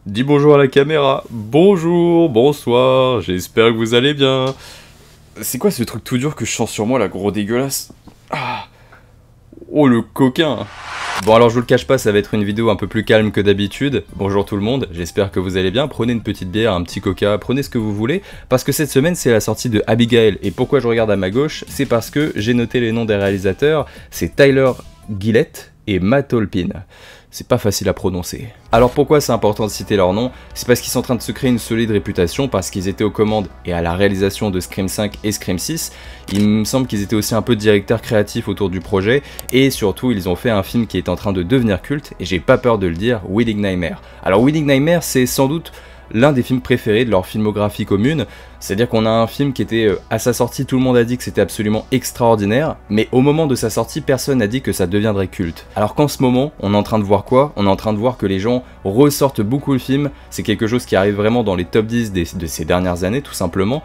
Dis bonjour à la caméra. Bonjour, bonsoir, j'espère que vous allez bien. C'est quoi ce truc tout dur que je sens sur moi, là, gros dégueulasse? Ah. Oh, le coquin. Bon, alors je vous le cache pas, ça va être une vidéo un peu plus calme que d'habitude. Bonjour tout le monde, j'espère que vous allez bien. Prenez une petite bière, un petit coca, prenez ce que vous voulez, parce que cette semaine c'est la sortie de Abigail. Et pourquoi je regarde à ma gauche? C'est parce que j'ai noté les noms des réalisateurs. C'est Tyler Gillett et Matt Holpin. C'est pas facile à prononcer. Alors pourquoi c'est important de citer leur nom? C'est parce qu'ils sont en train de se créer une solide réputation, parce qu'ils étaient aux commandes et à la réalisation de Scream 5 et Scream 6. Il me semble qu'ils étaient aussi un peu directeurs créatifs autour du projet, et surtout ils ont fait un film qui est en train de devenir culte, et j'ai pas peur de le dire, Wedding Nightmare. Alors Wedding Nightmare, c'est sans doute l'un des films préférés de leur filmographie commune, c'est-à-dire qu'on a un film qui était, à sa sortie, tout le monde a dit que c'était absolument extraordinaire, mais au moment de sa sortie, personne n'a dit que ça deviendrait culte. Alors qu'en ce moment, on est en train de voir quoi? On est en train de voir que les gens ressortent beaucoup le film, c'est quelque chose qui arrive vraiment dans les top 10 de ces dernières années, tout simplement.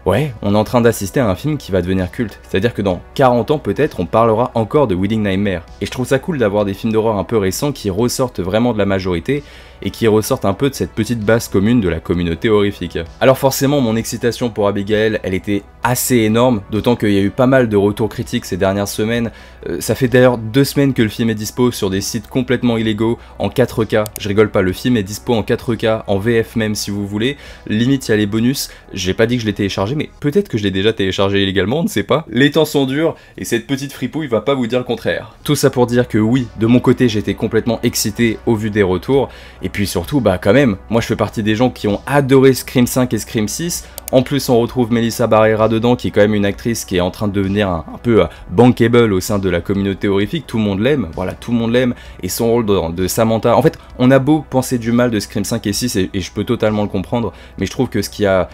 Ouais, on est en train d'assister à un film qui va devenir culte, c'est-à-dire que dans 40 ans peut-être, on parlera encore de Wedding Nightmare. Et je trouve ça cool d'avoir des films d'horreur un peu récents qui ressortent vraiment de la majorité, et qui ressortent un peu de cette petite base commune de la communauté horrifique. Alors forcément, mon excitation pour Abigail, elle était assez énorme, d'autant qu'il y a eu pas mal de retours critiques ces dernières semaines. Ça fait d'ailleurs 2 semaines que le film est dispo sur des sites complètement illégaux, en 4K, je rigole pas, le film est dispo en 4K, en VF même si vous voulez, limite il y a les bonus, j'ai pas dit que je l'ai téléchargé, mais peut-être que je l'ai déjà téléchargé illégalement, on ne sait pas. Les temps sont durs, et cette petite fripouille va pas vous dire le contraire. Tout ça pour dire que oui, de mon côté j'étais complètement excité au vu des retours, et puis surtout, bah quand même, moi je fais partie des gens qui ont adoré Scream 5 et Scream 6, en plus on retrouve Melissa Barrera dedans, qui est quand même une actrice qui est en train de devenir un peu bankable au sein de la communauté horrifique, tout le monde l'aime, voilà, tout le monde l'aime, et son rôle de Samantha, en fait, on a beau penser du mal de Scream 5 et 6, et je peux totalement le comprendre, mais je trouve que ce qui a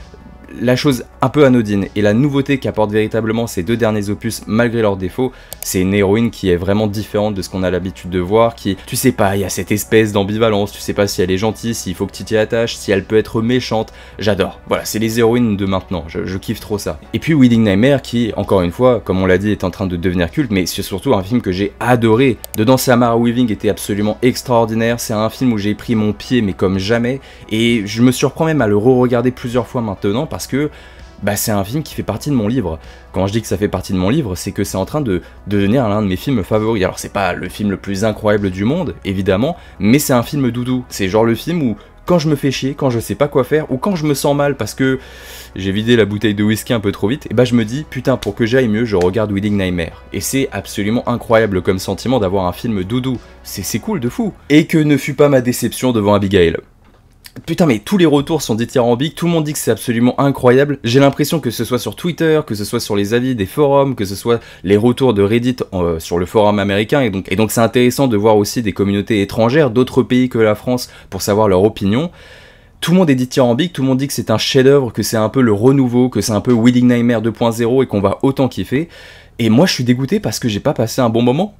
la chose un peu anodine et la nouveauté qu'apportent véritablement ces 2 derniers opus malgré leurs défauts, c'est une héroïne qui est vraiment différente de ce qu'on a l'habitude de voir, qui, tu sais pas, il y a cette espèce d'ambivalence, tu sais pas si elle est gentille, s'il faut que tu t'y attaches, si elle peut être méchante, j'adore. Voilà, c'est les héroïnes de maintenant, je kiffe trop ça. Et puis Wedding Nightmare qui, encore une fois, comme on l'a dit, est en train de devenir culte, mais c'est surtout un film que j'ai adoré. Dedans, Samara Weaving était absolument extraordinaire, c'est un film où j'ai pris mon pied mais comme jamais, et je me surprends même à le re-regarder plusieurs fois maintenant, parce que bah, c'est un film qui fait partie de mon livre. Quand je dis que ça fait partie de mon livre, c'est que c'est en train de devenir l'un de mes films favoris. Alors c'est pas le film le plus incroyable du monde, évidemment, mais c'est un film doudou. C'est genre le film où, quand je me fais chier, quand je sais pas quoi faire, ou quand je me sens mal parce que j'ai vidé la bouteille de whisky un peu trop vite, et bah je me dis, putain, pour que j'aille mieux, je regarde Wedding Nightmare. Et c'est absolument incroyable comme sentiment d'avoir un film doudou. C'est cool de fou. Et que ne fut pas ma déception devant Abigail. Putain, mais tous les retours sont dithyrambiques, tout le monde dit que c'est absolument incroyable. J'ai l'impression que ce soit sur Twitter, que ce soit sur les avis des forums, que ce soit les retours de Reddit sur le forum américain, et donc c'est intéressant de voir aussi des communautés étrangères, d'autres pays que la France, pour savoir leur opinion. Tout le monde est dithyrambique, tout le monde dit que c'est un chef-d'œuvre, que c'est un peu le renouveau, que c'est un peu Wedding Nightmare 2.0 et qu'on va autant kiffer. Et moi je suis dégoûté parce que j'ai pas passé un bon moment.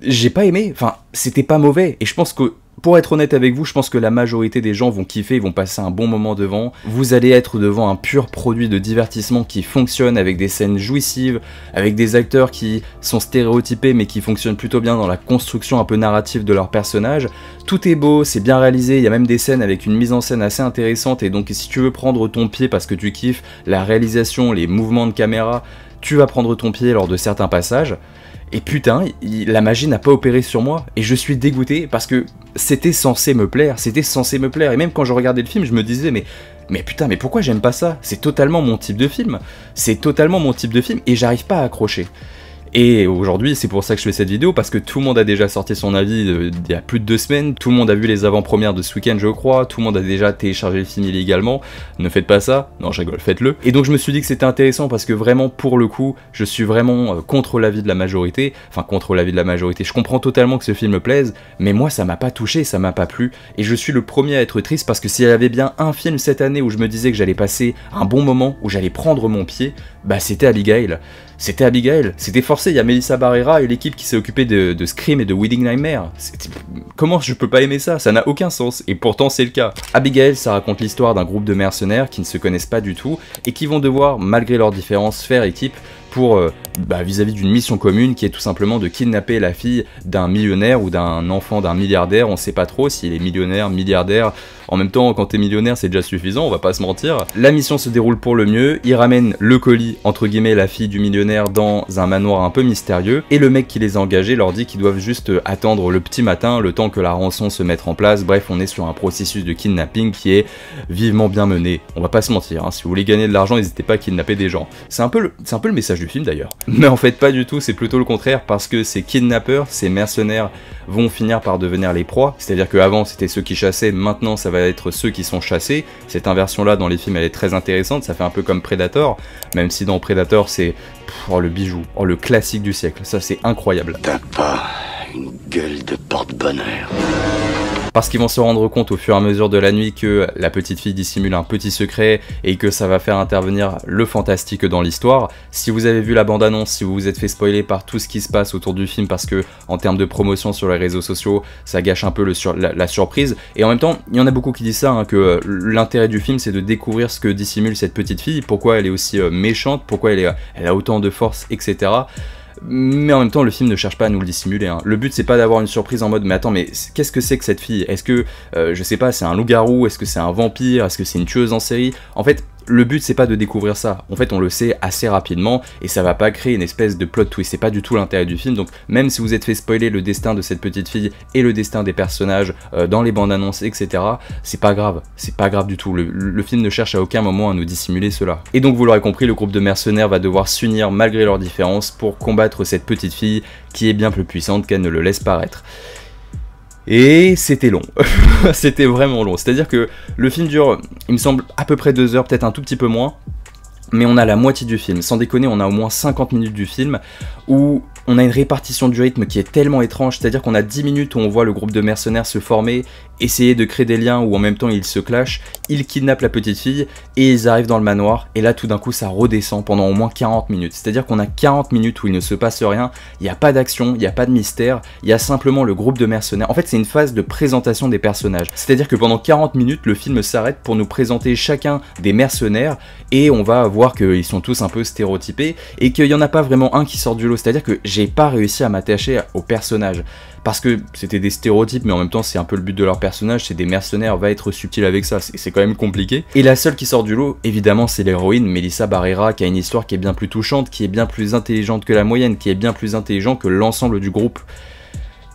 J'ai pas aimé, enfin c'était pas mauvais, et je pense que, pour être honnête avec vous, je pense que la majorité des gens vont kiffer, ils vont passer un bon moment devant. Vous allez être devant un pur produit de divertissement qui fonctionne avec des scènes jouissives, avec des acteurs qui sont stéréotypés mais qui fonctionnent plutôt bien dans la construction un peu narrative de leurs personnages. Tout est beau, c'est bien réalisé, il y a même des scènes avec une mise en scène assez intéressante, et donc si tu veux prendre ton pied parce que tu kiffes la réalisation, les mouvements de caméra, tu vas prendre ton pied lors de certains passages. Et putain, la magie n'a pas opéré sur moi, et je suis dégoûté parce que c'était censé me plaire, et même quand je regardais le film, je me disais, mais putain, mais pourquoi j'aime pas ça? C'est totalement mon type de film, et j'arrive pas à accrocher. Et aujourd'hui, c'est pour ça que je fais cette vidéo, parce que tout le monde a déjà sorti son avis il y a plus de 2 semaines, tout le monde a vu les avant-premières de ce week-end je crois, tout le monde a déjà téléchargé le film illégalement, ne faites pas ça, non je rigole, faites-le. Et donc je me suis dit que c'était intéressant parce que vraiment, pour le coup, je suis vraiment contre l'avis de la majorité, je comprends totalement que ce film me plaise, mais moi ça m'a pas touché, ça m'a pas plu, et je suis le premier à être triste parce que s'il y avait bien un film cette année où je me disais que j'allais passer un bon moment, où j'allais prendre mon pied, bah c'était Abigail. C'était forcé, il y a Melissa Barrera et l'équipe qui s'est occupée de Scream et de Wedding Nightmare. Comment je peux pas aimer ça? Ça n'a aucun sens, et pourtant c'est le cas. Abigail, ça raconte l'histoire d'un groupe de mercenaires qui ne se connaissent pas du tout, et qui vont devoir, malgré leurs différences, faire équipe pour vis-à-vis d'une mission commune qui est tout simplement de kidnapper la fille d'un millionnaire ou d'un enfant d'un milliardaire. On sait pas trop s'il est millionnaire, milliardaire. En même temps, quand t'es millionnaire, c'est déjà suffisant, on va pas se mentir. La mission se déroule pour le mieux, ils ramènent le colis, entre guillemets, la fille du millionnaire dans un manoir un peu mystérieux, et le mec qui les a engagés leur dit qu'ils doivent juste attendre le petit matin, le temps que la rançon se mette en place. Bref, on est sur un processus de kidnapping qui est vivement bien mené. On va pas se mentir, hein. Si vous voulez gagner de l'argent, n'hésitez pas à kidnapper des gens. C'est un peu le message du film d'ailleurs. Mais en fait, pas du tout, c'est plutôt le contraire, parce que ces kidnappeurs, ces mercenaires vont finir par devenir les proies, c'est-à-dire qu'avant c'était ceux qui chassaient, maintenant ça va être ceux qui sont chassés. Cette inversion là dans les films elle est très intéressante, ça fait un peu comme Predator, même si dans Predator c'est le bijou, le classique du siècle, ça c'est incroyable. T'as pas une gueule de porte-bonheur. Parce qu'ils vont se rendre compte au fur et à mesure de la nuit que la petite fille dissimule un petit secret et que ça va faire intervenir le fantastique dans l'histoire. Si vous avez vu la bande-annonce, si vous vous êtes fait spoiler par tout ce qui se passe autour du film, parce que en termes de promotion sur les réseaux sociaux, ça gâche un peu la surprise. Et en même temps, il y en a beaucoup qui disent ça, hein, que l'intérêt du film c'est de découvrir ce que dissimule cette petite fille, pourquoi elle est aussi méchante, pourquoi elle a autant de force, etc. Mais en même temps, le film ne cherche pas à nous le dissimuler, hein. Le but c'est pas d'avoir une surprise en mode mais attends, mais qu'est-ce que c'est que cette fille? Est-ce que, je sais pas, c'est un loup-garou? Est-ce que c'est un vampire? Est-ce que c'est une tueuse en série? En fait, le but c'est pas de découvrir ça, en fait on le sait assez rapidement et ça va pas créer une espèce de plot twist, c'est pas du tout l'intérêt du film. Donc même si vous êtes fait spoiler le destin de cette petite fille et le destin des personnages dans les bandes annonces, etc., c'est pas grave du tout, le film ne cherche à aucun moment à nous dissimuler cela. Et donc vous l'aurez compris, le groupe de mercenaires va devoir s'unir malgré leurs différences pour combattre cette petite fille qui est bien plus puissante qu'elle ne le laisse paraître. Et c'était long, c'était vraiment long, c'est à dire que le film dure, il me semble, à peu près 2 heures, peut-être un tout petit peu moins, mais on a la moitié du film, sans déconner on a au moins 50 minutes du film où on a une répartition du rythme qui est tellement étrange, c'est-à-dire qu'on a 10 minutes où on voit le groupe de mercenaires se former, essayer de créer des liens où en même temps ils se clashent, ils kidnappent la petite fille et ils arrivent dans le manoir et là tout d'un coup ça redescend pendant au moins 40 minutes, c'est-à-dire qu'on a 40 minutes où il ne se passe rien, il n'y a pas d'action, il n'y a pas de mystère, il y a simplement le groupe de mercenaires. En fait c'est une phase de présentation des personnages, c'est-à-dire que pendant 40 minutes le film s'arrête pour nous présenter chacun des mercenaires et on va voir qu'ils sont tous un peu stéréotypés et qu'il n'y en a pas vraiment un qui sort du lot, c'est-à-dire que j'ai pas réussi à m'attacher aux personnages parce que c'était des stéréotypes, mais en même temps c'est un peu le but de leur personnage, c'est des mercenaires, va être subtil avec ça, c'est quand même compliqué. Et la seule qui sort du lot, évidemment c'est l'héroïne Melissa Barrera, qui a une histoire qui est bien plus touchante, qui est bien plus intelligente que la moyenne, qui est bien plus intelligent que l'ensemble du groupe.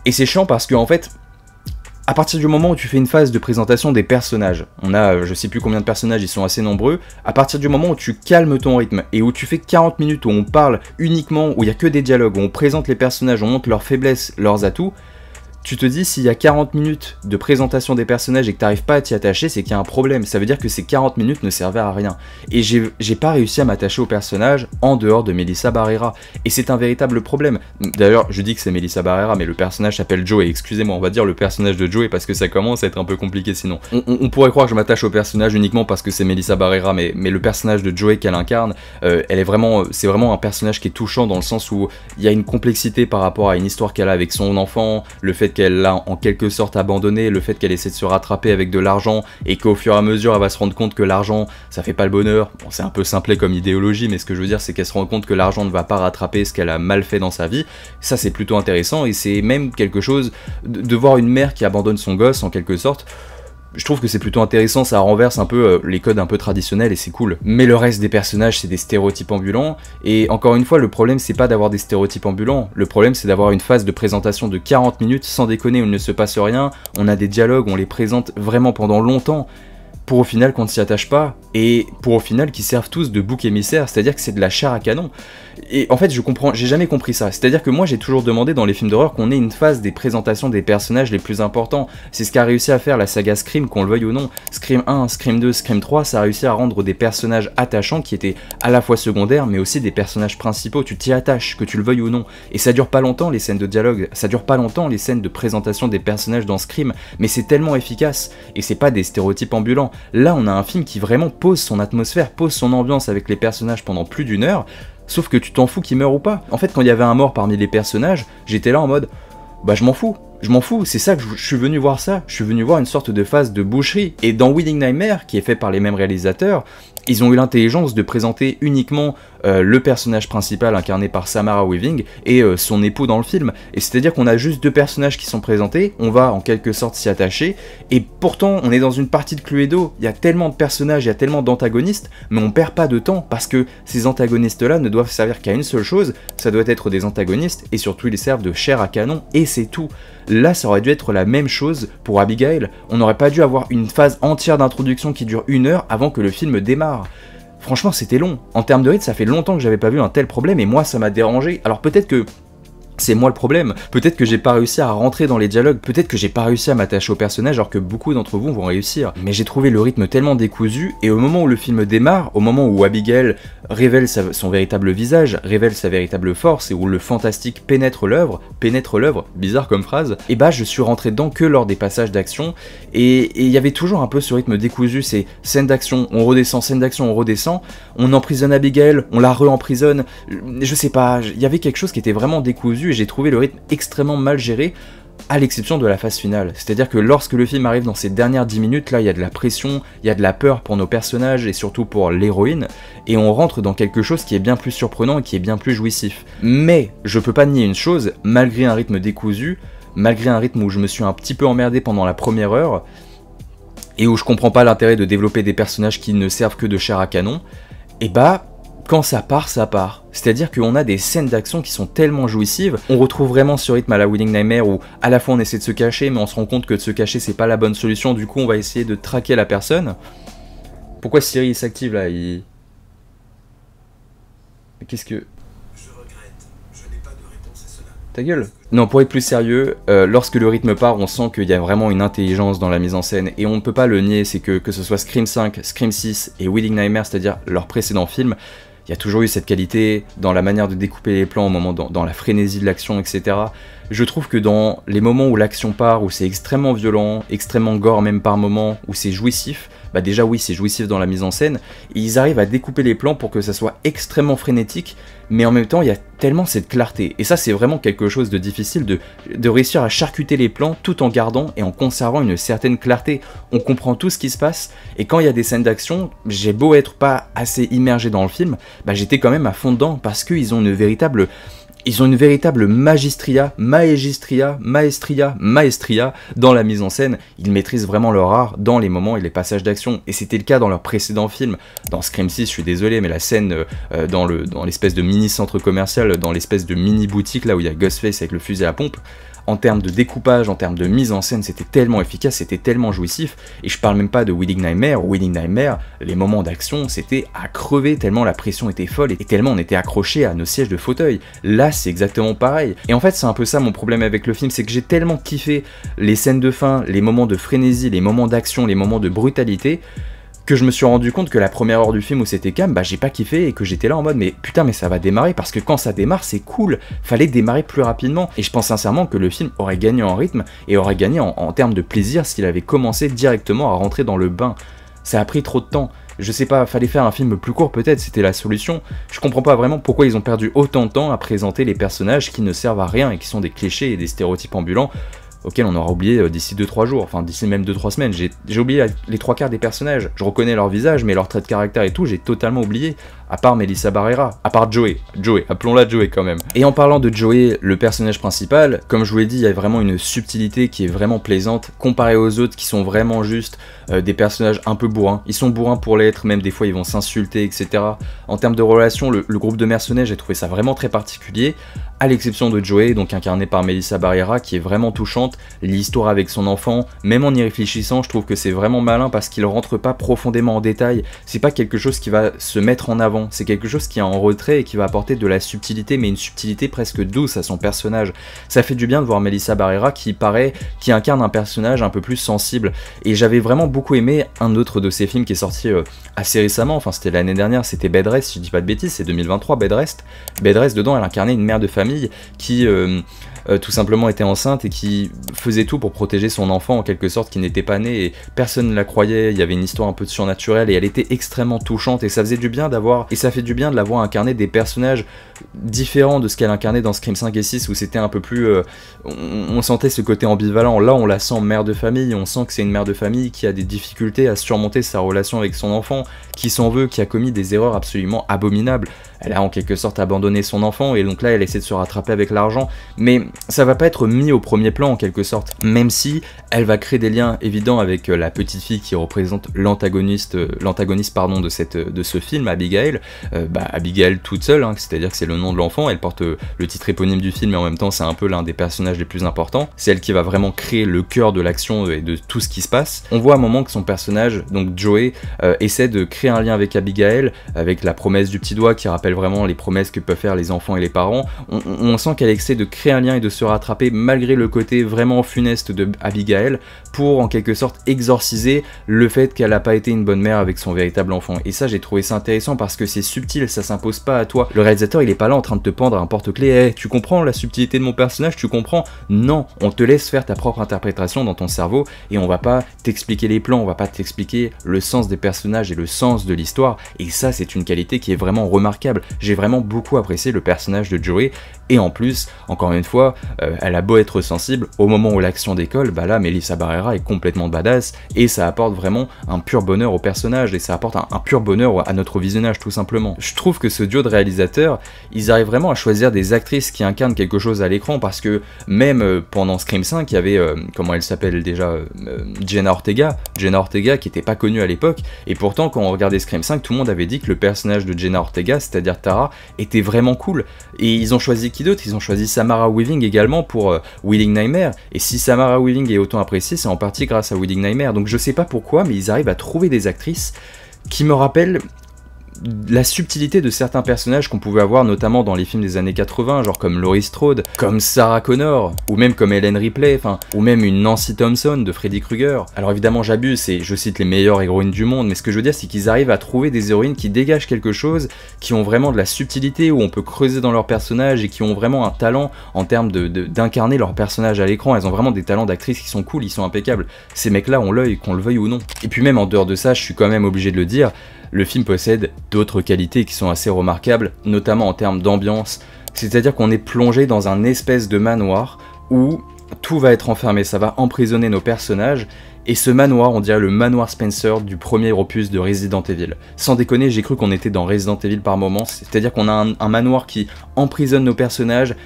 Et c'est chiant parce que en fait, à partir du moment où tu fais une phase de présentation des personnages, on a je sais plus combien de personnages, ils sont assez nombreux, à partir du moment où tu calmes ton rythme et où tu fais 40 minutes où on parle uniquement, où il n'y a que des dialogues, où on présente les personnages, on montre leurs faiblesses, leurs atouts, tu te dis s'il y a 40 minutes de présentation des personnages et que tu n'arrives pas à t'y attacher, c'est qu'il y a un problème, ça veut dire que ces 40 minutes ne servaient à rien. Et j'ai pas réussi à m'attacher au personnage en dehors de Melissa Barrera, et c'est un véritable problème. D'ailleurs je dis que c'est Melissa Barrera, mais le personnage s'appelle Joey, excusez-moi, on va dire le personnage de Joey parce que ça commence à être un peu compliqué sinon. On pourrait croire que je m'attache au personnage uniquement parce que c'est Melissa Barrera, mais le personnage de Joey qu'elle incarne, c'est vraiment un personnage qui est touchant dans le sens où il y a une complexité par rapport à une histoire qu'elle a avec son enfant, le fait qu'elle l'a en quelque sorte abandonné, le fait qu'elle essaie de se rattraper avec de l'argent et qu'au fur et à mesure elle va se rendre compte que l'argent ça fait pas le bonheur. Bon, c'est un peu simplet comme idéologie, mais ce que je veux dire c'est qu'elle se rend compte que l'argent ne va pas rattraper ce qu'elle a mal fait dans sa vie. Ça c'est plutôt intéressant et c'est même quelque chose de voir une mère qui abandonne son gosse en quelque sorte. Je trouve que c'est plutôt intéressant, ça renverse un peu les codes un peu traditionnels et c'est cool. Mais le reste des personnages c'est des stéréotypes ambulants, et encore une fois le problème c'est pas d'avoir des stéréotypes ambulants, le problème c'est d'avoir une phase de présentation de 40 minutes sans déconner où il ne se passe rien, on a des dialogues, on les présente vraiment pendant longtemps, pour au final qu'on ne s'y attache pas, et pour au final qu'ils servent tous de bouc émissaire, c'est-à-dire que c'est de la chair à canon. Et en fait j'ai jamais compris ça, c'est-à-dire que moi j'ai toujours demandé dans les films d'horreur qu'on ait une phase des présentations des personnages les plus importants, c'est ce qu'a réussi à faire la saga Scream, qu'on le veuille ou non. Scream 1, Scream 2, Scream 3, ça a réussi à rendre des personnages attachants qui étaient à la fois secondaires mais aussi des personnages principaux, tu t'y attaches, que tu le veuilles ou non. Et ça dure pas longtemps les scènes de dialogue, ça dure pas longtemps les scènes de présentation des personnages dans Scream, mais c'est tellement efficace, et c'est pas des stéréotypes ambulants. Là on a un film qui vraiment pose son atmosphère, pose son ambiance avec les personnages pendant plus d'1 heure, sauf que tu t'en fous qu'ils meurent ou pas. En fait quand il y avait un mort parmi les personnages, j'étais là en mode bah je m'en fous, c'est ça que je suis venu voir ça, je suis venu voir une sorte de phase de boucherie. Et dans Wedding Nightmare, qui est fait par les mêmes réalisateurs, Ils ont eu l'intelligence de présenter uniquement le personnage principal incarné par Samara Weaving et son époux dans le film. Et c'est-à-dire qu'on a juste deux personnages qui sont présentés, on va en quelque sorte s'y attacher, et pourtant on est dans une partie de Cluedo, il y a tellement de personnages, il y a tellement d'antagonistes, mais on perd pas de temps parce que ces antagonistes-là ne doivent servir qu'à une seule chose, ça doit être des antagonistes, et surtout ils servent de chair à canon, et c'est tout. Là, ça aurait dû être la même chose pour Abigail, on n'aurait pas dû avoir une phase entière d'introduction qui dure 1 heure avant que le film démarre. Franchement, c'était long. En termes de rythme, ça fait longtemps que j'avais pas vu un tel problème, et moi, ça m'a dérangé. Alors peut-être que c'est moi le problème, peut-être que j'ai pas réussi à rentrer dans les dialogues, peut-être que j'ai pas réussi à m'attacher au personnage alors que beaucoup d'entre vous vont réussir. Mais j'ai trouvé le rythme tellement décousu, et au moment où le film démarre, au moment où Abigail révèle son véritable visage, révèle sa véritable force, et où le fantastique pénètre l'œuvre, bizarre comme phrase, et bah je suis rentré dedans que lors des passages d'action, et il y avait toujours un peu ce rythme décousu, c'est scène d'action, on redescend, scène d'action, on redescend, on emprisonne Abigail, on la re-emprisonne, je sais pas, il y avait quelque chose qui était vraiment décousu, et j'ai trouvé le rythme extrêmement mal géré, à l'exception de la phase finale. C'est-à-dire que lorsque le film arrive dans ces dernières 10 minutes, là, il y a de la pression, il y a de la peur pour nos personnages, et surtout pour l'héroïne, et on rentre dans quelque chose qui est bien plus surprenant et qui est bien plus jouissif. Mais, je peux pas nier une chose, malgré un rythme décousu, malgré un rythme où je me suis un petit peu emmerdé pendant la première heure, et où je comprends pas l'intérêt de développer des personnages qui ne servent que de chair à canon, et bah, quand ça part, ça part. C'est-à-dire qu'on a des scènes d'action qui sont tellement jouissives, on retrouve vraiment ce rythme à la Wedding Nightmare où à la fois on essaie de se cacher, mais on se rend compte que de se cacher c'est pas la bonne solution, du coup on va essayer de traquer la personne. Pourquoi Siri s'active là, Qu'est-ce que... Je regrette, je n'ai pas de réponse à cela. Ta gueule. Non, pour être plus sérieux, lorsque le rythme part, on sent qu'il y a vraiment une intelligence dans la mise en scène, et on ne peut pas le nier, c'est que ce soit Scream 5, Scream 6 et Wedding Nightmare, c'est-à-dire leurs précédents films, il y a toujours eu cette qualité dans la manière de découper les plans, au moment dans la frénésie de l'action, etc. Je trouve que dans les moments où l'action part, où c'est extrêmement violent, extrêmement gore même par moments, où c'est jouissif, bah déjà oui c'est jouissif dans la mise en scène, et ils arrivent à découper les plans pour que ça soit extrêmement frénétique, mais en même temps il y a tellement cette clarté, et ça c'est vraiment quelque chose de difficile de réussir à charcuter les plans tout en gardant et en conservant une certaine clarté. On comprend tout ce qui se passe, et quand il y a des scènes d'action, j'ai beau être pas assez immergé dans le film, bah j'étais quand même à fond dedans, parce qu'ils ont une véritable maestria dans la mise en scène. Ils maîtrisent vraiment leur art dans les moments et les passages d'action, et c'était le cas dans leurs précédents films. Dans Scream 6, je suis désolé, mais la scène dans l'espèce de mini centre commercial, dans l'espèce de mini boutique là où il y a Ghostface avec le fusil à pompe, en termes de découpage, en termes de mise en scène, c'était tellement efficace, c'était tellement jouissif, et je parle même pas de Wedding Nightmare, les moments d'action, c'était à crever tellement la pression était folle, et tellement on était accroché à nos sièges de fauteuil. Là, c'est exactement pareil. Et en fait, c'est un peu ça mon problème avec le film, c'est que j'ai tellement kiffé les scènes de fin, les moments de frénésie, les moments d'action, les moments de brutalité, que je me suis rendu compte que la première heure du film où c'était calme, bah j'ai pas kiffé, et que j'étais là en mode mais putain mais ça va démarrer, parce que quand ça démarre c'est cool, fallait démarrer plus rapidement, et je pense sincèrement que le film aurait gagné en rythme et aurait gagné en termes de plaisir s'il avait commencé directement à rentrer dans le bain. Ça a pris trop de temps, je sais pas, fallait faire un film plus court peut-être, c'était la solution. Je comprends pas vraiment pourquoi ils ont perdu autant de temps à présenter les personnages qui ne servent à rien et qui sont des clichés et des stéréotypes ambulants auquel on aura oublié d'ici 2-3 jours, enfin d'ici même 2-3 semaines. J'ai oublié les 3 quarts des personnages, je reconnais leur visage, mais leur trait de caractère et tout, j'ai totalement oublié, à part Melissa Barrera, à part Joey, appelons-la Joey quand même. Et en parlant de Joey, le personnage principal, comme je vous l'ai dit, il y a vraiment une subtilité qui est vraiment plaisante, comparée aux autres qui sont vraiment juste des personnages un peu bourrins. Ils sont bourrins pour l'être, même des fois ils vont s'insulter, etc. En termes de relations, le groupe de mercenaires, j'ai trouvé ça vraiment très particulier, à l'exception de Joey, donc incarnée par Melissa Barrera, qui est vraiment touchante, l'histoire avec son enfant, même en y réfléchissant, je trouve que c'est vraiment malin parce qu'il rentre pas profondément en détail, c'est pas quelque chose qui va se mettre en avant, c'est quelque chose qui est en retrait et qui va apporter de la subtilité, mais une subtilité presque douce à son personnage. Ça fait du bien de voir Melissa Barrera qui incarne un personnage un peu plus sensible, et j'avais vraiment beaucoup aimé un autre de ses films qui est sorti assez récemment, enfin c'était l'année dernière, c'était Bed Rest, si je dis pas de bêtises, c'est 2023, Bed Rest. Bed Rest, dedans elle incarnait une mère de famille qui tout simplement était enceinte et qui faisait tout pour protéger son enfant en quelque sorte qui n'était pas né et personne ne la croyait, il y avait une histoire un peu surnaturelle et elle était extrêmement touchante et ça faisait du bien et ça fait du bien de la voir incarner des personnages différents de ce qu'elle incarnait dans Scream 5 et 6 où c'était un peu plus... on sentait ce côté ambivalent, là on la sent mère de famille, on sent que c'est une mère de famille qui a des difficultés à surmonter sa relation avec son enfant, qui s'en veut, qui a commis des erreurs absolument abominables. Elle a en quelque sorte abandonné son enfant et donc là elle essaie de se rattraper avec l'argent, mais ça va pas être mis au premier plan en quelque sorte, même si elle va créer des liens évidents avec la petite fille qui représente l'antagoniste de ce film, Abigail. Abigail toute seule, hein, c'est-à-dire que c'est le nom de l'enfant, elle porte le titre éponyme du film et en même temps c'est un peu l'un des personnages les plus importants, c'est elle qui va vraiment créer le cœur de l'action et de tout ce qui se passe. On voit à un moment que son personnage, donc Joey, essaie de créer un lien avec Abigail, avec la promesse du petit doigt qui rappelle vraiment les promesses que peuvent faire les enfants et les parents. On sent qu'elle essaie de créer un lien et de se rattraper malgré le côté vraiment funeste de Abigail pour en quelque sorte exorciser le fait qu'elle n'a pas été une bonne mère avec son véritable enfant. Et ça j'ai trouvé ça intéressant parce que c'est subtil, ça s'impose pas à toi. Le réalisateur il est pas là en train de te pendre un porte-clés, hey, tu comprends la subtilité de mon personnage, tu comprends? Non, on te laisse faire ta propre interprétation dans ton cerveau et on va pas t'expliquer les plans, on va pas t'expliquer le sens des personnages et le sens de l'histoire. Et ça c'est une qualité qui est vraiment remarquable. J'ai vraiment beaucoup apprécié le personnage de Joey et en plus, encore une fois, elle a beau être sensible, au moment où l'action décolle, bah là Melissa Barrera est complètement badass et ça apporte vraiment un pur bonheur au personnage et ça apporte un pur bonheur à notre visionnage tout simplement. Je trouve que ce duo de réalisateurs, ils arrivent vraiment à choisir des actrices qui incarnent quelque chose à l'écran parce que même pendant Scream 5, il y avait, comment elle s'appelle déjà, Jenna Ortega qui était pas connue à l'époque et pourtant quand on regardait Scream 5, tout le monde avait dit que le personnage de Jenna Ortega, c'est-à-dire Tara, était vraiment cool. Et ils ont choisi qui d'autre? Ils ont choisi Samara Weaving également pour Wedding Nightmare. Et si Samara Weaving est autant appréciée, c'est en partie grâce à Wedding Nightmare. Donc je sais pas pourquoi, mais ils arrivent à trouver des actrices qui me rappellent la subtilité de certains personnages qu'on pouvait avoir notamment dans les films des années 80, genre comme Laurie Strode, comme Sarah Connor, ou même comme Ellen Ripley, ou même une Nancy Thompson de Freddy Krueger. Alors évidemment j'abuse et je cite les meilleures héroïnes du monde, mais ce que je veux dire c'est qu'ils arrivent à trouver des héroïnes qui dégagent quelque chose, qui ont vraiment de la subtilité, où on peut creuser dans leur personnage et qui ont vraiment un talent en termes d'incarner leur personnage à l'écran. Elles ont vraiment des talents d'actrices qui sont cool, ils sont impeccables. Ces mecs-là ont l'œil, qu'on le veuille ou non. Et puis même en dehors de ça, je suis quand même obligé de le dire, le film possède d'autres qualités qui sont assez remarquables, notamment en termes d'ambiance, c'est-à-dire qu'on est plongé dans un espèce de manoir où tout va être enfermé, ça va emprisonner nos personnages, et ce manoir, on dirait le manoir Spencer du premier opus de Resident Evil. Sans déconner, j'ai cru qu'on était dans Resident Evil par moments, c'est-à-dire qu'on a un manoir qui emprisonne nos personnages,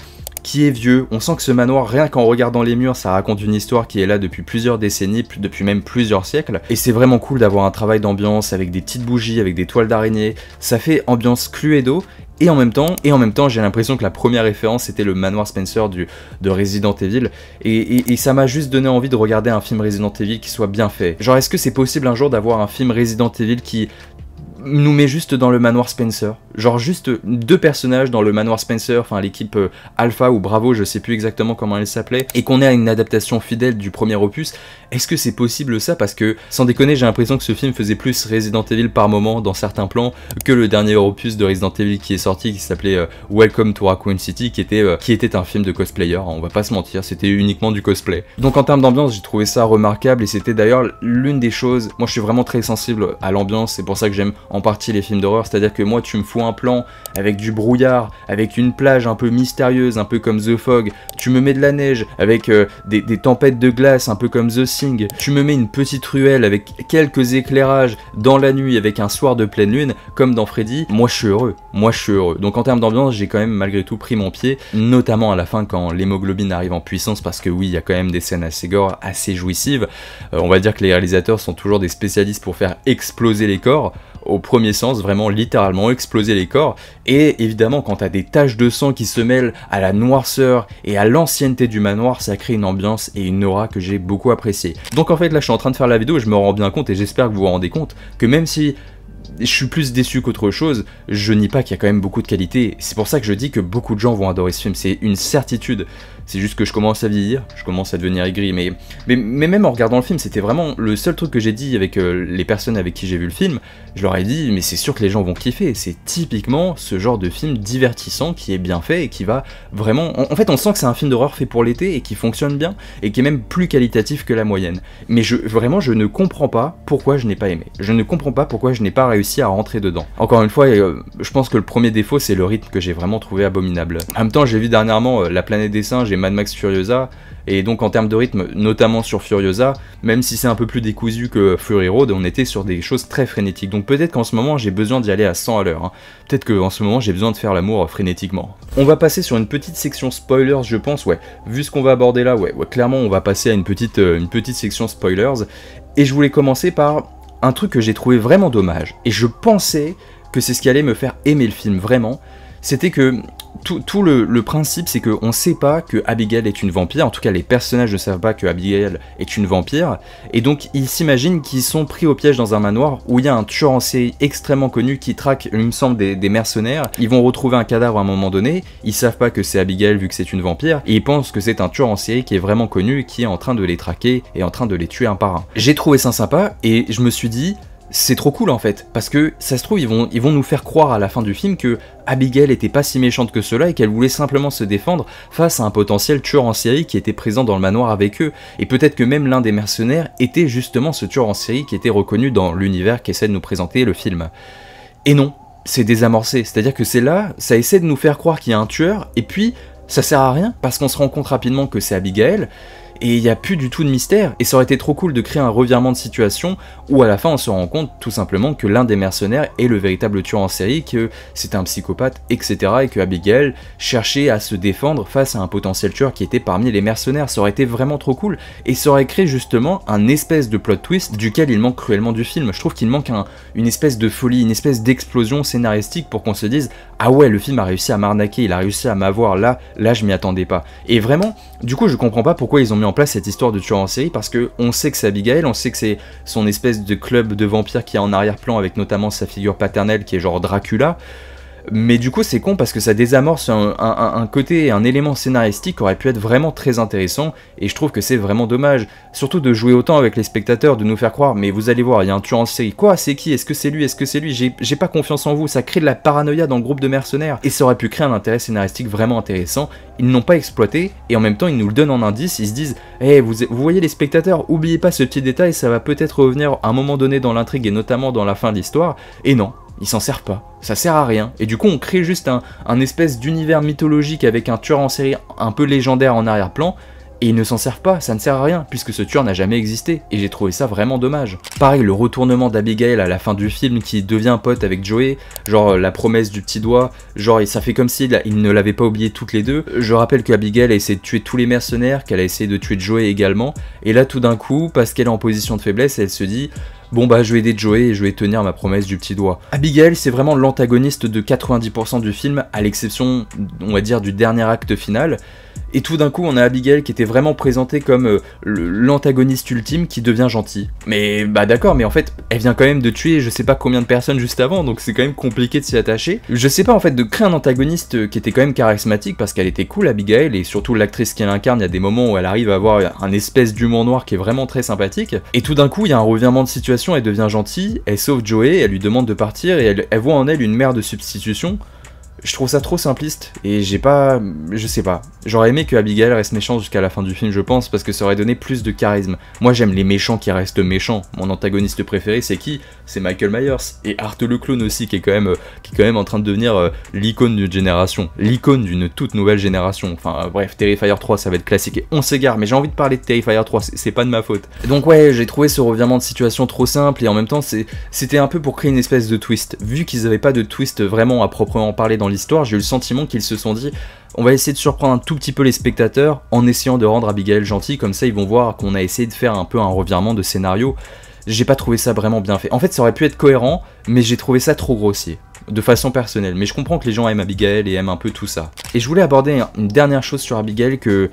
qui est vieux, on sent que ce manoir, rien qu'en regardant les murs, ça raconte une histoire qui est là depuis plusieurs décennies, depuis même plusieurs siècles, et c'est vraiment cool d'avoir un travail d'ambiance avec des petites bougies, avec des toiles d'araignée, ça fait ambiance Cluedo, et en même temps, j'ai l'impression que la première référence c'était le manoir Spencer de Resident Evil, et ça m'a juste donné envie de regarder un film Resident Evil qui soit bien fait. Genre, est-ce que c'est possible un jour d'avoir un film Resident Evil qui nous met juste dans le manoir Spencer, genre juste deux personnages dans le manoir Spencer, enfin l'équipe Alpha ou Bravo, je sais plus exactement comment elle s'appelait, et qu'on ait une adaptation fidèle du premier opus. Est-ce que c'est possible ça? Parce que, sans déconner, j'ai l'impression que ce film faisait plus Resident Evil par moment dans certains plans que le dernier opus de Resident Evil qui est sorti, qui s'appelait Welcome to Raccoon City, qui était un film de cosplayer, on va pas se mentir, c'était uniquement du cosplay. Donc en termes d'ambiance, j'ai trouvé ça remarquable, et c'était d'ailleurs l'une des choses, moi je suis vraiment très sensible à l'ambiance, c'est pour ça que j'aime en partie les films d'horreur, c'est-à-dire que moi tu me fous un plan avec du brouillard, avec une plage un peu mystérieuse, un peu comme The Fog, tu me mets de la neige, avec des tempêtes de glace, un peu comme The Thing, tu me mets une petite ruelle avec quelques éclairages dans la nuit, avec un soir de pleine lune, comme dans Freddy, moi je suis heureux, donc en termes d'ambiance, j'ai quand même malgré tout pris mon pied, notamment à la fin quand l'hémoglobine arrive en puissance, parce que oui, il y a quand même des scènes assez gore, assez jouissives, on va dire que les réalisateurs sont toujours des spécialistes pour faire exploser les corps, au premier sens, vraiment littéralement exploser les corps, et évidemment quand t'as des taches de sang qui se mêlent à la noirceur et à l'ancienneté du manoir, ça crée une ambiance et une aura que j'ai beaucoup appréciée. Donc en fait là je suis en train de faire la vidéo et je me rends bien compte, et j'espère que vous vous rendez compte, que même si je suis plus déçu qu'autre chose, je nie pas qu'il y a quand même beaucoup de qualité. C'est pour ça que je dis que beaucoup de gens vont adorer ce film, c'est une certitude. c'est juste que je commence à vieillir, je commence à devenir aigri, mais même en regardant le film, c'était vraiment le seul truc que j'ai dit avec les personnes avec qui j'ai vu le film, je leur ai dit, mais c'est sûr que les gens vont kiffer, c'est typiquement ce genre de film divertissant qui est bien fait et qui va vraiment... En fait, on sent que c'est un film d'horreur fait pour l'été et qui fonctionne bien, et qui est même plus qualitatif que la moyenne. Mais vraiment, je ne comprends pas pourquoi je n'ai pas aimé. Je ne comprends pas pourquoi je n'ai pas réussi à rentrer dedans. Encore une fois, je pense que le premier défaut, c'est le rythme que j'ai vraiment trouvé abominable. En même temps, j'ai vu dernièrement La Planète des Singes et Mad Max Furiosa, et donc en termes de rythme, notamment sur Furiosa, même si c'est un peu plus décousu que Fury Road, on était sur des choses très frénétiques. Donc peut-être qu'en ce moment, j'ai besoin d'y aller à 100 à l'heure. Hein. Peut-être qu'en ce moment, j'ai besoin de faire l'amour frénétiquement. On va passer sur une petite section spoilers, je pense, ouais. Vu ce qu'on va aborder là, ouais, clairement, on va passer à une petite section spoilers. Et je voulais commencer par un truc que j'ai trouvé vraiment dommage. Et je pensais que c'est ce qui allait me faire aimer le film, vraiment. C'était que tout le principe, c'est qu'on ne sait pas que Abigail est une vampire, en tout cas les personnages ne savent pas que Abigail est une vampire, et donc ils s'imaginent qu'ils sont pris au piège dans un manoir où il y a un tueur en série extrêmement connu qui traque, il me semble, des mercenaires. Ils vont retrouver un cadavre à un moment donné, ils savent pas que c'est Abigail vu que c'est une vampire, et ils pensent que c'est un tueur en série qui est vraiment connu et qui est en train de les traquer et en train de les tuer un par un. J'ai trouvé ça sympa, et je me suis dit... c'est trop cool en fait, parce que ça se trouve ils vont nous faire croire à la fin du film que Abigail était pas si méchante que cela et qu'elle voulait simplement se défendre face à un potentiel tueur en série qui était présent dans le manoir avec eux, et peut-être que même l'un des mercenaires était justement ce tueur en série qui était reconnu dans l'univers qu'essaie de nous présenter le film. Et non, c'est désamorcé, c'est-à-dire que c'est là, ça essaie de nous faire croire qu'il y a un tueur, et puis ça sert à rien, parce qu'on se rend compte rapidement que c'est Abigail, et il n'y a plus du tout de mystère, et ça aurait été trop cool de créer un revirement de situation où à la fin on se rend compte tout simplement que l'un des mercenaires est le véritable tueur en série, que c'est un psychopathe, etc. et que Abigail cherchait à se défendre face à un potentiel tueur qui était parmi les mercenaires. Ça aurait été vraiment trop cool, et ça aurait créé justement un espèce de plot twist duquel il manque cruellement du film. Je trouve qu'il manque une espèce de folie, une espèce d'explosion scénaristique pour qu'on se dise « Ah ouais, le film a réussi à m'arnaquer, il a réussi à m'avoir, là je m'y attendais pas ». Et vraiment, du coup je comprends pas pourquoi ils ont mis en place cette histoire de tueur en série, parce que on sait que c'est Abigail, on sait que c'est son espèce de club de vampires qui est en arrière-plan avec notamment sa figure paternelle qui est genre Dracula, mais du coup c'est con parce que ça désamorce un côté, un élément scénaristique qui aurait pu être vraiment très intéressant, et je trouve que c'est vraiment dommage, surtout de jouer autant avec les spectateurs, de nous faire croire mais vous allez voir il y a un tueur en série, quoi, c'est qui, est-ce que c'est lui, j'ai pas confiance en vous, ça crée de la paranoïa dans le groupe de mercenaires, et ça aurait pu créer un intérêt scénaristique vraiment intéressant. Ils n'ont pas exploité, et en même temps ils nous le donnent en indice, ils se disent hey, vous voyez les spectateurs, oubliez pas ce petit détail, ça va peut-être revenir à un moment donné dans l'intrigue et notamment dans la fin de l'histoire, et non, ils s'en servent pas, ça sert à rien, et du coup on crée juste un espèce d'univers mythologique avec un tueur en série un peu légendaire en arrière-plan, et ils ne s'en servent pas, ça ne sert à rien, puisque ce tueur n'a jamais existé, et j'ai trouvé ça vraiment dommage. Pareil, le retournement d'Abigail à la fin du film qui devient pote avec Joey, genre la promesse du petit doigt, genre ça fait comme s'il ne l'avait pas oublié toutes les deux. Je rappelle qu'Abigail a essayé de tuer tous les mercenaires, qu'elle a essayé de tuer Joey également, et là tout d'un coup, parce qu'elle est en position de faiblesse, elle se dit bon bah je vais aider Joey et je vais tenir ma promesse du petit doigt. Abigail c'est vraiment l'antagoniste de 90% du film, à l'exception on va dire du dernier acte final. Et tout d'un coup on a Abigail qui était vraiment présentée comme l'antagoniste ultime qui devient gentil. Mais bah d'accord, mais en fait elle vient quand même de tuer je sais pas combien de personnes juste avant, donc c'est quand même compliqué de s'y attacher. Je sais pas en fait, de créer un antagoniste qui était quand même charismatique, parce qu'elle était cool Abigail, et surtout l'actrice qui l'incarne, il y a des moments où elle arrive à avoir un espèce d'humour noir qui est vraiment très sympathique. Et tout d'un coup il y a un revirement de situation, elle devient gentille, elle sauve Joey, elle lui demande de partir, et elle voit en elle une mère de substitution. Je trouve ça trop simpliste, et je sais pas. J'aurais aimé que Abigail reste méchante jusqu'à la fin du film, je pense, parce que ça aurait donné plus de charisme. Moi j'aime les méchants qui restent méchants. Mon antagoniste préféré c'est qui? C'est Michael Myers. Et Art le clown aussi, qui est quand même en train de devenir l'icône d'une génération. L'icône d'une toute nouvelle génération. Enfin bref, Terrifier 3 ça va être classique, et on s'égare, mais j'ai envie de parler de Terrifier 3, c'est pas de ma faute. Donc ouais, j'ai trouvé ce revirement de situation trop simple, et en même temps c'était un peu pour créer une espèce de twist. Vu qu'ils avaient pas de twist vraiment à proprement parler dans l'histoire, j'ai eu le sentiment qu'ils se sont dit on va essayer de surprendre un tout petit peu les spectateurs en essayant de rendre Abigail gentille, comme ça ils vont voir qu'on a essayé de faire un peu un revirement de scénario. J'ai pas trouvé ça vraiment bien fait. En fait ça aurait pu être cohérent, mais j'ai trouvé ça trop grossier, de façon personnelle. Mais je comprends que les gens aiment Abigail et aiment un peu tout ça. Et je voulais aborder une dernière chose sur Abigail que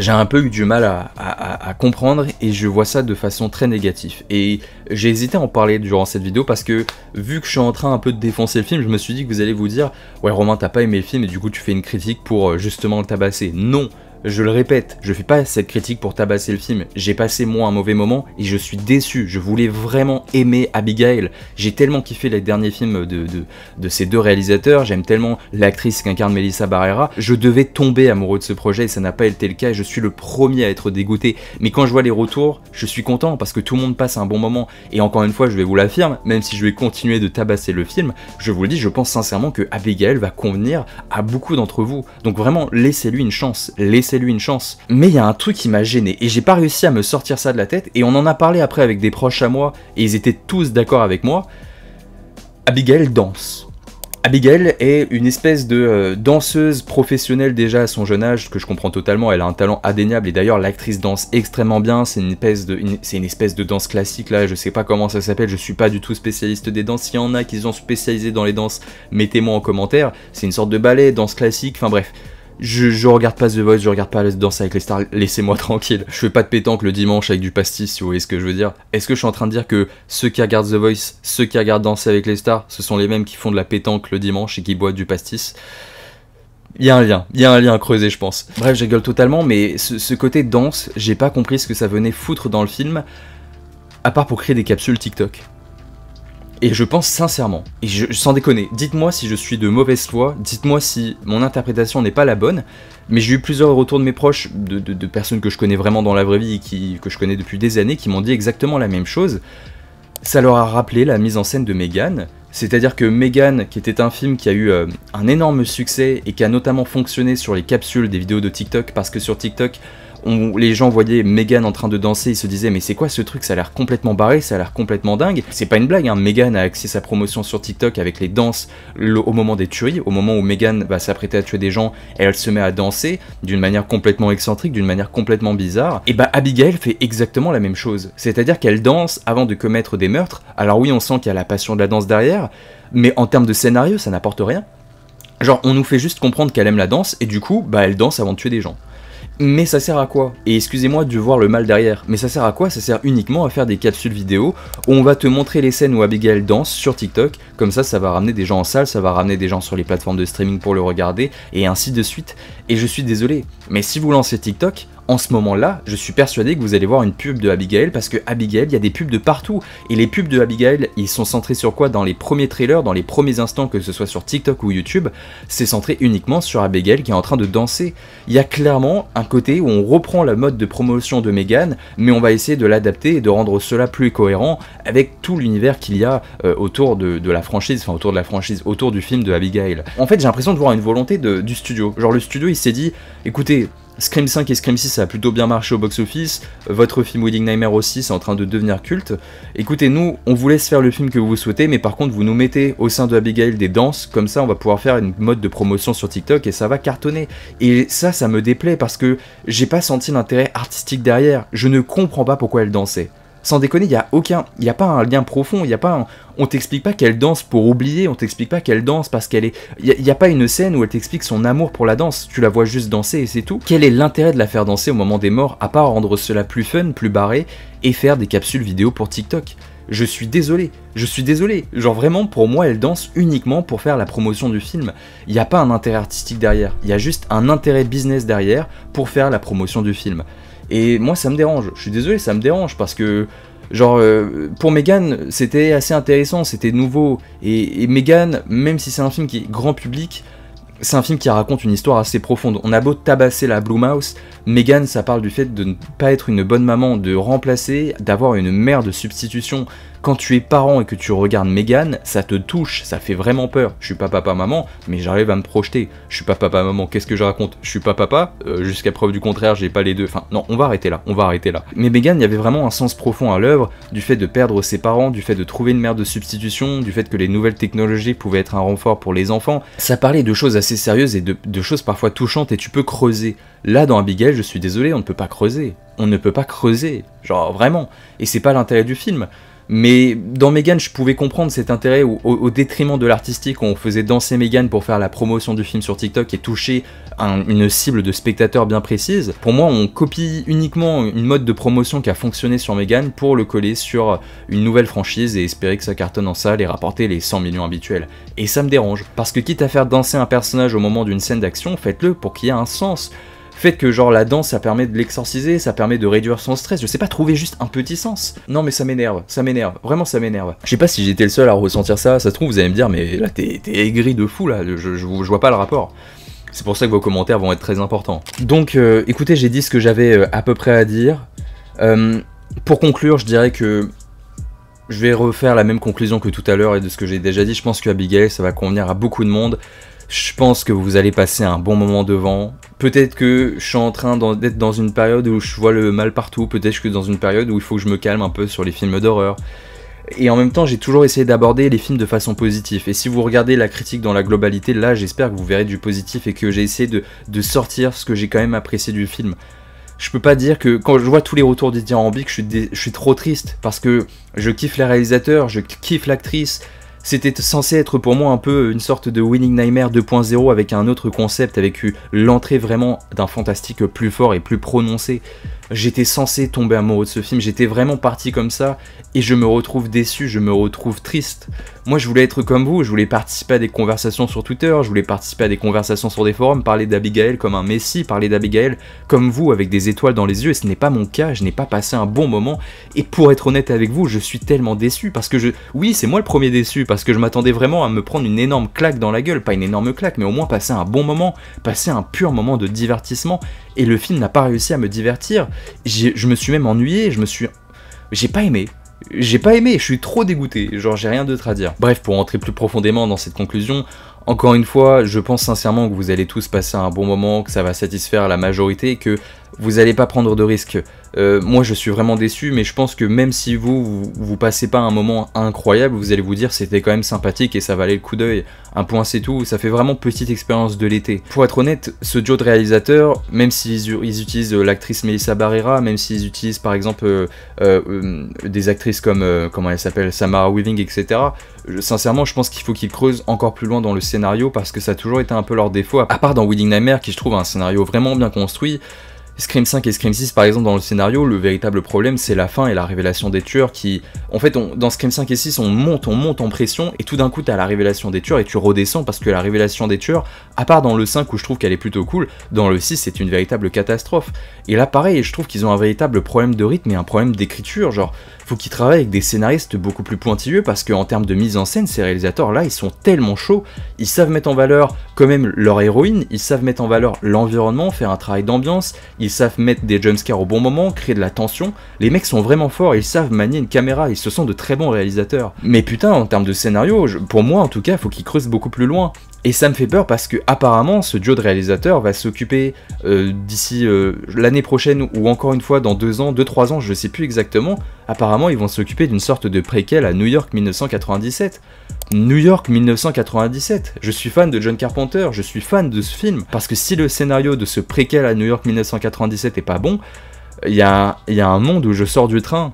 j'ai un peu eu du mal à comprendre et je vois ça de façon très négative. Et j'ai hésité à en parler durant cette vidéo parce que vu que je suis en train un peu de défoncer le film, je me suis dit que vous allez vous dire « Ouais Romain, t'as pas aimé le film et du coup tu fais une critique pour justement le tabasser ». Non, je le répète, je fais pas cette critique pour tabasser le film, j'ai passé moi un mauvais moment et je suis déçu, je voulais vraiment aimer Abigail, j'ai tellement kiffé les derniers films de ces deux réalisateurs, j'aime tellement l'actrice qu'incarne Melissa Barrera, je devais tomber amoureux de ce projet et ça n'a pas été le cas et je suis le premier à être dégoûté, mais quand je vois les retours, je suis content parce que tout le monde passe un bon moment et encore une fois je vais vous l'affirmer, même si je vais continuer de tabasser le film, je vous le dis, je pense sincèrement que Abigail va convenir à beaucoup d'entre vous, donc vraiment laissez-lui une chance, laissez-lui une chance. Mais il y a un truc qui m'a gêné et j'ai pas réussi à me sortir ça de la tête et on en a parlé après avec des proches à moi et ils étaient tous d'accord avec moi. Abigail danse. Abigail est une espèce de danseuse professionnelle déjà à son jeune âge, que je comprends totalement, elle a un talent indéniable et d'ailleurs l'actrice danse extrêmement bien, c'est une espèce de danse classique là, je sais pas comment ça s'appelle, je suis pas du tout spécialiste des danses, s'il y en a qui sont spécialisés dans les danses, mettez-moi en commentaire, c'est une sorte de ballet, danse classique, enfin bref. Je regarde pas The Voice, je regarde pas la danse avec les stars, laissez-moi tranquille. Je fais pas de pétanque le dimanche avec du pastis, si vous voyez ce que je veux dire. Est-ce que je suis en train de dire que ceux qui regardent The Voice, ceux qui regardent Danser avec les stars, ce sont les mêmes qui font de la pétanque le dimanche et qui boivent du pastis? Il y a un lien à creuser je pense. Bref, je rigole totalement, mais ce côté danse, j'ai pas compris ce que ça venait foutre dans le film, à part pour créer des capsules TikTok. Et je pense sincèrement, et sans déconner, dites-moi si je suis de mauvaise foi, dites-moi si mon interprétation n'est pas la bonne, mais j'ai eu plusieurs retours de mes proches, de personnes que je connais vraiment dans la vraie vie, que je connais depuis des années, qui m'ont dit exactement la même chose. Ça leur a rappelé la mise en scène de Megan, c'est-à-dire que Megan, qui était un film qui a eu un énorme succès et qui a notamment fonctionné sur les capsules des vidéos de TikTok, parce que sur TikTok, les gens voyaient Megan en train de danser, ils se disaient mais c'est quoi ce truc, ça a l'air complètement barré, ça a l'air complètement dingue. C'est pas une blague, hein. Megan a axé sa promotion sur TikTok avec les danses au moment des tueries, au moment où Megan va s'apprêter à tuer des gens, et elle se met à danser d'une manière complètement excentrique, d'une manière complètement bizarre. Et bah Abigail fait exactement la même chose, c'est-à-dire qu'elle danse avant de commettre des meurtres. Alors oui, on sent qu'il y a la passion de la danse derrière, mais en termes de scénario, ça n'apporte rien. Genre on nous fait juste comprendre qu'elle aime la danse, et du coup, bah elle danse avant de tuer des gens. Mais ça sert à quoi? Et excusez-moi de voir le mal derrière, mais ça sert à quoi? Ça sert uniquement à faire des capsules vidéo où on va te montrer les scènes où Abigail danse sur TikTok, comme ça va ramener des gens en salle, ça va ramener des gens sur les plateformes de streaming pour le regarder, et ainsi de suite. Et je suis désolé, mais si vous lancez TikTok, en ce moment-là, je suis persuadé que vous allez voir une pub de Abigail, parce que Abigail, il y a des pubs de partout, et les pubs de Abigail, ils sont centrés sur quoi? Dans les premiers trailers, dans les premiers instants, que ce soit sur TikTok ou YouTube, c'est centré uniquement sur Abigail qui est en train de danser. Il y a clairement un côté où on reprend la mode de promotion de Megan, mais on va essayer de l'adapter et de rendre cela plus cohérent avec tout l'univers qu'il y a autour de la franchise, enfin autour du film de Abigail. En fait, j'ai l'impression de voir une volonté du studio. Genre le studio, il s'est dit, écoutez, Scream 5 et Scream 6 ça a plutôt bien marché au box-office, votre film Wedding Nightmare aussi c'est en train de devenir culte. Écoutez, nous on vous laisse faire le film que vous souhaitez, mais par contre vous nous mettez au sein de Abigail des danses, comme ça on va pouvoir faire une mode de promotion sur TikTok et ça va cartonner. Et ça me déplaît parce que j'ai pas senti l'intérêt artistique derrière, je ne comprends pas pourquoi elle dansait. Sans déconner, il y a pas un lien profond, on t'explique pas qu'elle danse pour oublier, on t'explique pas qu'elle danse parce qu'elle est... Il y a pas une scène où elle t'explique son amour pour la danse, tu la vois juste danser et c'est tout. Quel est l'intérêt de la faire danser au moment des morts, à part rendre cela plus fun, plus barré, et faire des capsules vidéo pour TikTok? Je suis désolé, genre vraiment pour moi elle danse uniquement pour faire la promotion du film, il n'y a pas un intérêt artistique derrière, il y a juste un intérêt business derrière pour faire la promotion du film. Et moi ça me dérange, je suis désolé, ça me dérange parce que genre pour Megan c'était assez intéressant, c'était nouveau, et Megan, même si c'est un film qui est grand public, c'est un film qui raconte une histoire assez profonde. On a beau tabasser la Blumhouse, Megan ça parle du fait de ne pas être une bonne maman, de remplacer, d'avoir une mère de substitution. Quand tu es parent et que tu regardes Megan, ça te touche, ça fait vraiment peur. Je suis pas papa-maman, mais j'arrive à me projeter. Je suis pas papa-maman, qu'est-ce que je raconte? Je suis pas papa, jusqu'à preuve du contraire, j'ai pas les deux. Enfin, non, on va arrêter là. Mais Megan, il y avait vraiment un sens profond à l'œuvre, du fait de perdre ses parents, du fait de trouver une mère de substitution, du fait que les nouvelles technologies pouvaient être un renfort pour les enfants. Ça parlait de choses assez sérieuses et de choses parfois touchantes, et tu peux creuser. Là, dans Abigail, je suis désolé, on ne peut pas creuser. on ne peut pas creuser, genre vraiment, et c'est pas l'intérêt du film. Mais dans Megan, je pouvais comprendre cet intérêt au détriment de l'artistique, où on faisait danser Megan pour faire la promotion du film sur TikTok et toucher une cible de spectateurs bien précise. Pour moi, on copie uniquement une mode de promotion qui a fonctionné sur Megan pour le coller sur une nouvelle franchise et espérer que ça cartonne en salle et rapporter les 100 millions habituels. Et ça me dérange, parce que quitte à faire danser un personnage au moment d'une scène d'action, faites-le pour qu'il y ait un sens. Faites que genre la danse ça permet de l'exorciser, ça permet de réduire son stress, je sais pas, trouver juste un petit sens. Non mais ça m'énerve, vraiment ça m'énerve. Je sais pas si j'étais le seul à ressentir ça, ça se trouve vous allez me dire mais là t'es aigri de fou là, je vois pas le rapport. C'est pour ça que vos commentaires vont être très importants. Donc écoutez, j'ai dit ce que j'avais à peu près à dire. Pour conclure, je dirais que je vais refaire la même conclusion que tout à l'heure et de ce que j'ai déjà dit, je pense que Abigail ça va convenir à beaucoup de monde. Je pense que vous allez passer un bon moment devant. Peut-être que je suis en train d'être dans une période où je vois le mal partout. Peut-être que dans une période où il faut que je me calme un peu sur les films d'horreur. Et en même temps, j'ai toujours essayé d'aborder les films de façon positive. Et si vous regardez la critique dans la globalité, là, j'espère que vous verrez du positif et que j'ai essayé de sortir ce que j'ai quand même apprécié du film. Je peux pas dire que quand je vois tous les retours dithyrambiques, je suis trop triste. Parce que je kiffe les réalisateurs, je kiffe l'actrice. C'était censé être pour moi un peu une sorte de Winning Nightmare 2.0 avec un autre concept, avec l'entrée vraiment d'un fantastique plus fort et plus prononcé. J'étais censé tomber amoureux de ce film, j'étais vraiment parti comme ça, et je me retrouve déçu, je me retrouve triste. Moi je voulais être comme vous, je voulais participer à des conversations sur Twitter, je voulais participer à des conversations sur des forums, parler d'Abigail comme un messie, parler d'Abigail comme vous, avec des étoiles dans les yeux, et ce n'est pas mon cas, je n'ai pas passé un bon moment, et pour être honnête avec vous, je suis tellement déçu, parce que oui c'est moi le premier déçu, parce que je m'attendais vraiment à me prendre une énorme claque dans la gueule, pas une énorme claque, mais au moins passer un bon moment, passer un pur moment de divertissement, et le film n'a pas réussi à me divertir. Je me suis même ennuyé, j'ai pas aimé, je suis trop dégoûté, genre j'ai rien d'autre à dire. Bref, pour entrer plus profondément dans cette conclusion, encore une fois, je pense sincèrement que vous allez tous passer un bon moment, que ça va satisfaire la majorité, que vous allez pas prendre de risques. Moi je suis vraiment déçu, mais je pense que même si vous passez pas un moment incroyable, vous allez vous dire c'était quand même sympathique et ça valait le coup d'œil. Un point c'est tout, ça fait vraiment petite expérience de l'été. Pour être honnête, ce duo de réalisateurs, même s'ils utilisent l'actrice Melissa Barrera, même s'ils utilisent par exemple des actrices comme, comment elle s'appelle, Samara Weaving, etc. Sincèrement je pense qu'il faut qu'ils creusent encore plus loin dans le scénario parce que ça a toujours été un peu leur défaut, à part dans Winning Nightmare qui je trouve un scénario vraiment bien construit. Scream 5 et Scream 6 par exemple dans le scénario, le véritable problème c'est la fin et la révélation des tueurs qui... En fait dans Scream 5 et 6 on monte en pression et tout d'un coup t'as la révélation des tueurs et tu redescends parce que la révélation des tueurs, à part dans le 5 où je trouve qu'elle est plutôt cool, dans le 6 c'est une véritable catastrophe. Et là pareil, je trouve qu'ils ont un véritable problème de rythme et un problème d'écriture, genre faut qu'ils travaillent avec des scénaristes beaucoup plus pointilleux parce qu'en termes de mise en scène, ces réalisateurs là ils sont tellement chauds, ils savent mettre en valeur quand même leur héroïne, ils savent mettre en valeur l'environnement, faire un travail d'ambiance, ils savent mettre des jumpscares au bon moment, créer de la tension, les mecs sont vraiment forts, ils savent manier une caméra, ils se sont de très bons réalisateurs. Mais putain en termes de scénario, pour moi en tout cas, faut qu'ils creusent beaucoup plus loin. Et ça me fait peur parce que apparemment ce duo de réalisateurs va s'occuper d'ici l'année prochaine ou encore une fois dans 2 ans, 2-3 ans, je sais plus exactement, apparemment ils vont s'occuper d'une sorte de préquel à New York 1997. New York 1997, je suis fan de John Carpenter, je suis fan de ce film, parce que si le scénario de ce préquel à New York 1997 est pas bon, il y a un monde où je sors du train,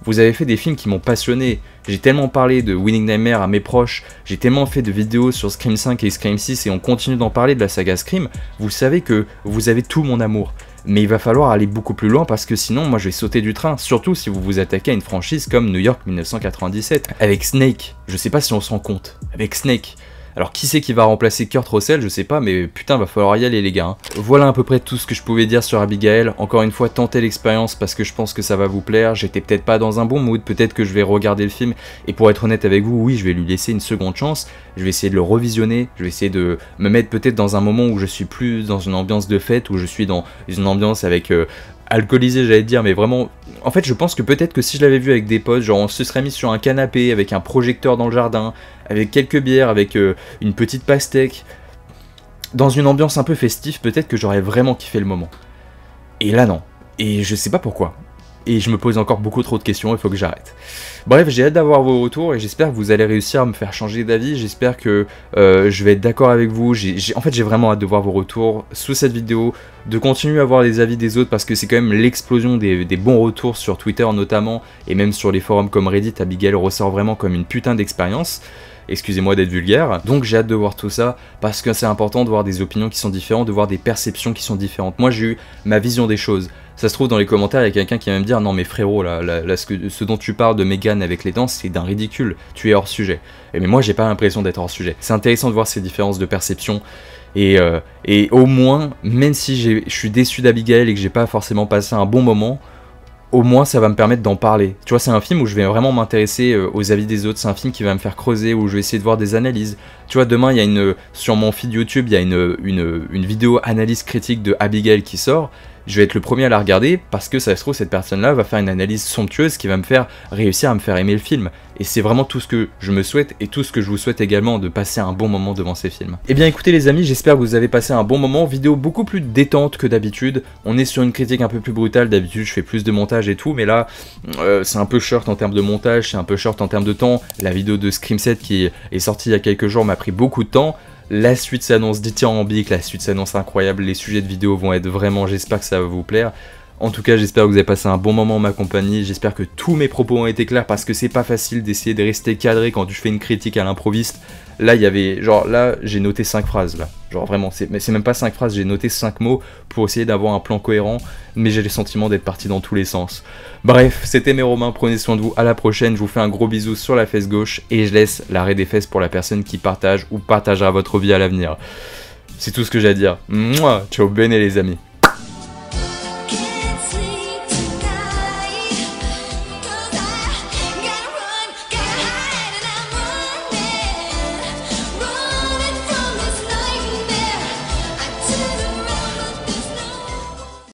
Vous avez fait des films qui m'ont passionné, j'ai tellement parlé de Winning Nightmare à mes proches, j'ai tellement fait de vidéos sur Scream 5 et Scream 6 et on continue d'en parler de la saga Scream, vous savez que vous avez tout mon amour. Mais il va falloir aller beaucoup plus loin parce que sinon moi je vais sauter du train, surtout si vous vous attaquez à une franchise comme New York 1997. Avec Snake, je sais pas si on se rend compte, avec Snake. Alors qui c'est qui va remplacer Kurt Russell, je sais pas, mais putain va falloir y aller les gars. Voilà à peu près tout ce que je pouvais dire sur Abigail. Encore une fois, tentez l'expérience parce que je pense que ça va vous plaire. J'étais peut-être pas dans un bon mood, peut-être que je vais regarder le film. Et pour être honnête avec vous, oui, je vais lui laisser une seconde chance. Je vais essayer de le revisionner, je vais essayer de me mettre peut-être dans un moment où je suis plus dans une ambiance de fête, où je suis dans une ambiance avec... alcoolisé j'allais dire, mais vraiment, en fait je pense que peut-être que si je l'avais vu avec des potes, genre on se serait mis sur un canapé avec un projecteur dans le jardin, avec quelques bières, avec une petite pastèque, dans une ambiance un peu festive, peut-être que j'aurais vraiment kiffé le moment. Et là non, et je sais pas pourquoi. et je me pose encore beaucoup trop de questions, il faut que j'arrête. Bref, j'ai hâte d'avoir vos retours et j'espère que vous allez réussir à me faire changer d'avis, j'espère que je vais être d'accord avec vous, en fait j'ai vraiment hâte de voir vos retours sous cette vidéo, de continuer à voir les avis des autres parce que c'est quand même l'explosion des bons retours sur Twitter notamment, et même sur les forums comme Reddit. Abigail ressort vraiment comme une putain d'expérience. Excusez-moi d'être vulgaire, donc j'ai hâte de voir tout ça, parce que c'est important de voir des opinions qui sont différentes, de voir des perceptions qui sont différentes. Moi j'ai eu ma vision des choses, ça se trouve dans les commentaires il y a quelqu'un qui va me dire « Non mais frérot, là, ce dont tu parles de Meghan avec les dents, c'est d'un ridicule, tu es hors sujet. » Mais moi j'ai pas l'impression d'être hors sujet, c'est intéressant de voir ces différences de perception, et au moins, même si je suis déçu d'Abigail et que j'ai pas forcément passé un bon moment, au moins ça va me permettre d'en parler. Tu vois, c'est un film où je vais vraiment m'intéresser aux avis des autres, c'est un film qui va me faire creuser, où je vais essayer de voir des analyses. Tu vois, demain, il y a sur mon feed YouTube, il y a une vidéo analyse critique de Abigail qui sort. Je vais être le premier à la regarder parce que ça se trouve, cette personne-là va faire une analyse somptueuse qui va me faire réussir à me faire aimer le film. Et c'est vraiment tout ce que je me souhaite et tout ce que je vous souhaite également, de passer un bon moment devant ces films. Eh bien écoutez les amis, j'espère que vous avez passé un bon moment. Vidéo beaucoup plus détente que d'habitude. On est sur une critique un peu plus brutale. D'habitude je fais plus de montage et tout, mais là c'est un peu short en termes de montage, c'est un peu short en termes de temps. La vidéo de Scream 7 qui est sortie il y a quelques jours m'a pris beaucoup de temps. La suite s'annonce dithyrambique, la suite s'annonce incroyable, les sujets de vidéo vont être vraiment, j'espère que ça va vous plaire. En tout cas, j'espère que vous avez passé un bon moment en ma compagnie, j'espère que tous mes propos ont été clairs, parce que c'est pas facile d'essayer de rester cadré quand tu fais une critique à l'improviste. Là, il y avait, genre là, j'ai noté 5 phrases, là. Genre vraiment, c'est même pas 5 phrases, j'ai noté 5 mots pour essayer d'avoir un plan cohérent, mais j'ai le sentiment d'être parti dans tous les sens. Bref, c'était mes Romains, prenez soin de vous, à la prochaine, je vous fais un gros bisou sur la fesse gauche, et je laisse l'arrêt des fesses pour la personne qui partage ou partagera votre vie à l'avenir. C'est tout ce que j'ai à dire. Mouah, ciao bene les amis.